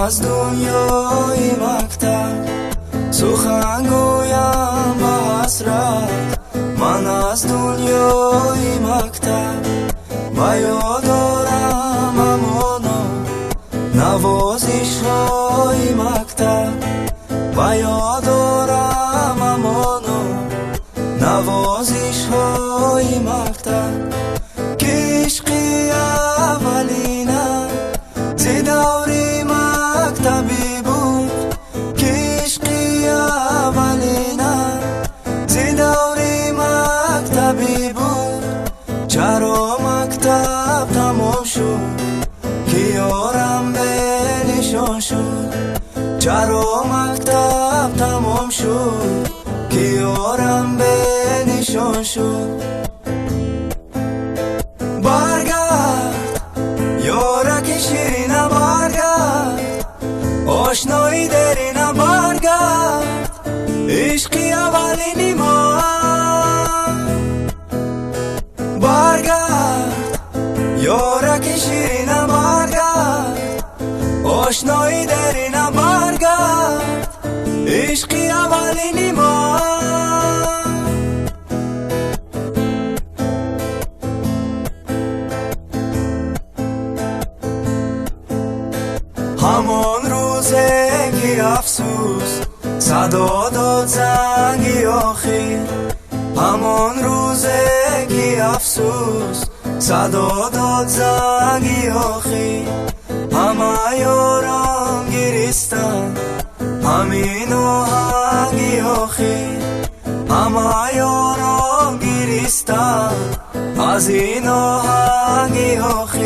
از دنیای مکتب سخن گویم با حسرت. من از دنیای مکتب و یاد دارم همانا نوازش های مکتب و یاد دارم همانا نوازش های مکتب که عشقی اولینه ز دوری مکتبی بود که عشقی اولینه ز دوری مکتبی بود. چرا مکتب تمام شد که یارم به نشان شد. چرا مکتب تمام شد که یارم به نشان شد. برگرد یارک شیرینه برگرد آشنایی درینه برگرد عشقی اولینی ما. برگرد یارک شیرینه برگرد آشنایی درینه برگرد عشقی اولینی ما. همان روزه که افسوس صدا داد زنگی آخر. همان روزه که افسوس صدا داد زنگی آخر. همه یاران گریستن همین آهنگی آخر. همه یاران گریستن از این آهنگی آخر.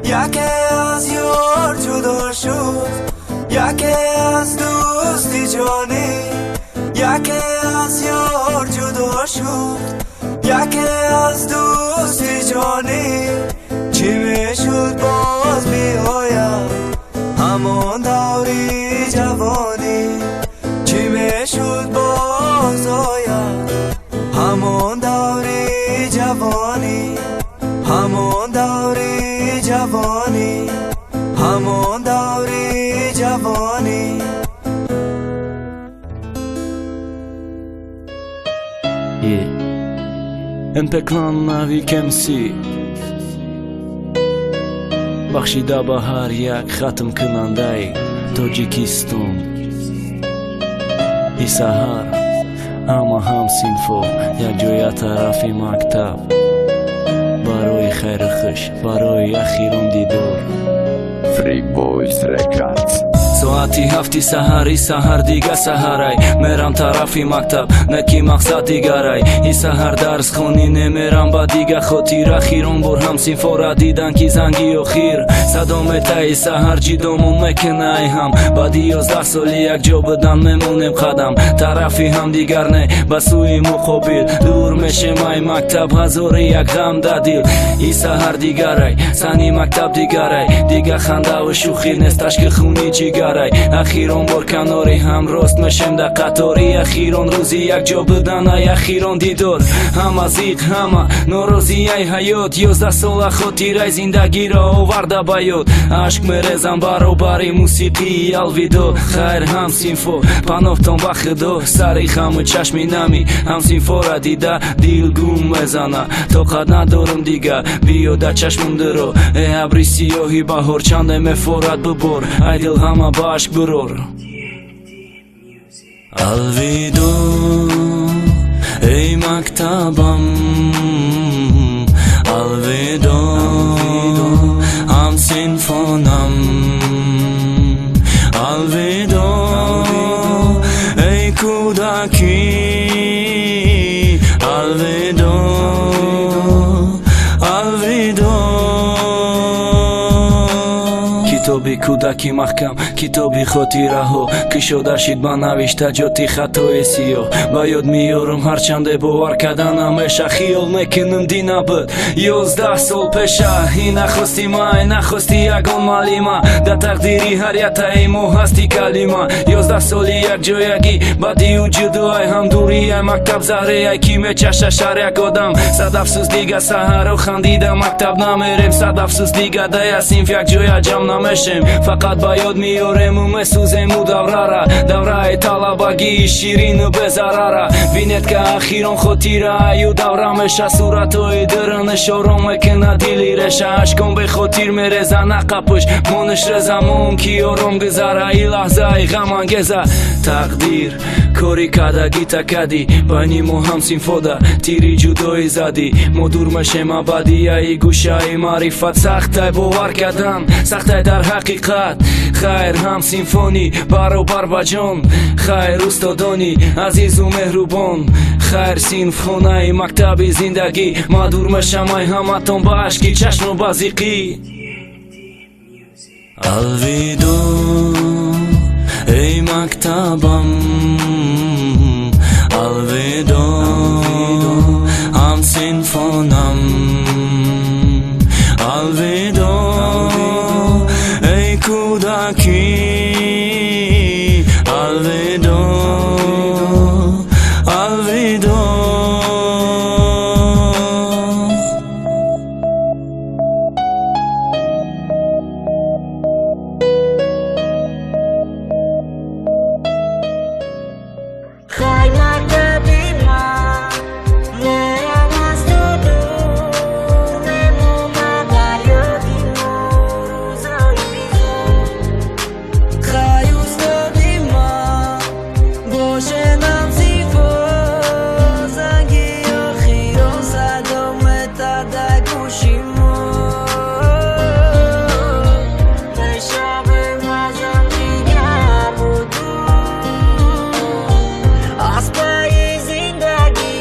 یکی از یار جدا شد یکی از دوستی جانی. یکی از یار جدا شد یکی از دوستی جانی. چی میشد باز بیاید همان دوری جوانی. چی میشد باز آید همان دوری جوانی. همان دوری جوانی. همان دوری جوانی. امپکلان ناوی کمسی بخشیده به هر یک ختم کننده تاجیکستان. ای سحر اما هم سینفو یک جای طرفی مکتب برای خیر خوش برای اخیران دیدار. Free Boys Records. ساعتی هفتی سحری سحر دیگه سحرای میرم طرفی مکتب نکی مقصد دیگرای. ای سحر درس خونی نمیرم با دیگه خاطر اخیران بر هم سینفورا دیدن کی زنگی و خیر. صدام تای سحر جیدامون مکنه ای هم بعد 11 سالی یک جا بدن میمونیم قدم طرفی هم دیگر نه بسوی مقابل دور میشه مای مکتب هزار یک غم دادیل. ای سحر دیگرای سنی مکتب دیگرای دیگه خنده و شوخی نستش که خونی جیگر. اخیران بار کناری هم راست میشم در قطاری. اخیران روزی یک جا بدن ای اخیران دیدار. هم از ایق همه ناراضی ای حیات 11 سال خاطره زندگی را آورده به یاد. عشق میریزم برابر موسیقی الویدا. خیر هم سینفو پناهتان به خدا سری خم و چشمی نمی هم سینفو را دیده دیل گوم میزنه طاقت ندارم دیگه بیا در چشمم درو. ای ابری سیاهی بهار چنده میفورد ببار ای دل همه با عشق برور. الویدا ای مکتبم الویدا هم سینفونم الویدا ای کودکی الویدا الویدا. کتابی کودکی محکم کتابی خاطره ها که شده شید با نوشته جاتی خطای سیاه. با یاد میارم هرچنده باور کردن همیشه خیال میکنم دی نبود 11 سال پیشه. ای نخواستی ما ای نخواستی یگان مالی ما در تقدیری هر یک ایمو هستی کلمه. 11 سالی یک جایگی بدی و جدای هم دوری ای مکتب زهره ای کی میچشه شر یک آدم. صد افسوس دیگه سحر و خندیده مکتب نمیریم. صد افسوس دیگه ده سینف یک جای جمع نمیشیم. фақат ба ёд меёрему месӯзему давраи талабагии ширину безарара бинед ки ахирон хотирааю давра меша суратҳои дирниш ором мекена дили реша ашкон бехотир мереза нақапуш монишре замон ки ором гузара и лаҳзаи ғамангеза тақдир кори кадаги такади байни мо ҳам синфода тири ҷудоӣ зади мо дур мешем абадияи гӯшаи маърифат сахтай бовар кардан сахтай дар ҳақиқат хайр ҳам симфонӣ баробар ба ҷон хайр устодони азизу меҳрубон хайр синфхонаи мактаби зиндагӣ ма дур мешам ай ҳаматон ба ашки чашму базиқӣ алвидо эй мактабам алвидо ҳамсинфонам алвидо эй кӯдакӣ алвидо алвидо Хай мактаби ман мерам аз ту дур мемонам дар ёди мо рӯзҳои зуд хай устоди ман бошенам сифо занги охирон садо метад дар гӯши мо мешавем азам дигар буду аз пайи зиндагӣ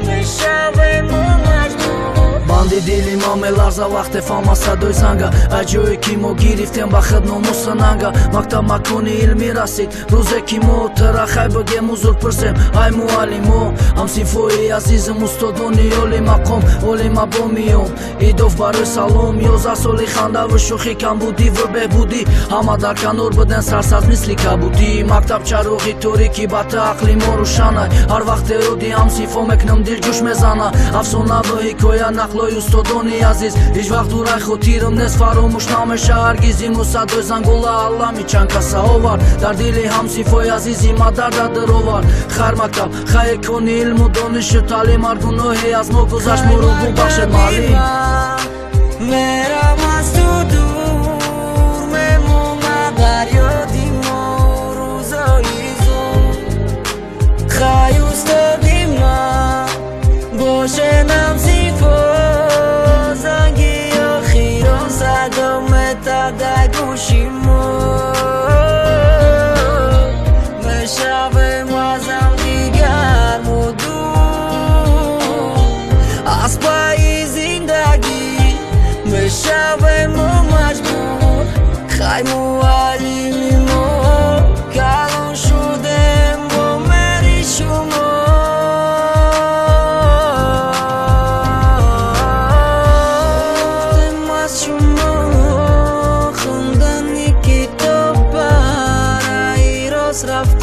мешавем мо маҷбур банди дили ма меларза вақте фаҳма садои занга аз ҷое ки мо гирифтем ба худ номуса нанга мактаб макони илмӣ расид рӯзе ки мо тара хай бигем узр пурсем ай муаллимо ҳамсинфои азизим устодони оли мақом оли мабомиён идоф барои салом 11 соли хандаву шӯхӣ камбудӣ ва беҳбудӣ ҳама дар канор буден сарсабз мисли кабудӣ мактаб чароғи торики бата ақли мо рӯшанай ҳар вақте ёди ҳамсинфо мекунам дил ҷӯш мезана афсона ва ҳикоя нақлои устодони азиз ҳеҷ вақт дурай хотирам нест фаромӯш намеша ҳаргиз иму садои зангола аллами чанд каса овар дар дили ҳамсинфои азизи ма дарда дировар хайр мактаб хайр кони илму донишу таълим ҳар гуноҳе аз мо гузашт моро бубахшед маълим мерам аз ту дур мемонам дар ёди мо рӯзҳои зуд хай устоди ман бошенам сифо занги охирон садо метад дар гӯши мо мешавем азам дигар буду аз пайи зиндагӣ мешавем мо маҷбур хай муаллими мо калон шудем бо мери шумо гуфтем аз шумо хондани китоб бараи рост рафт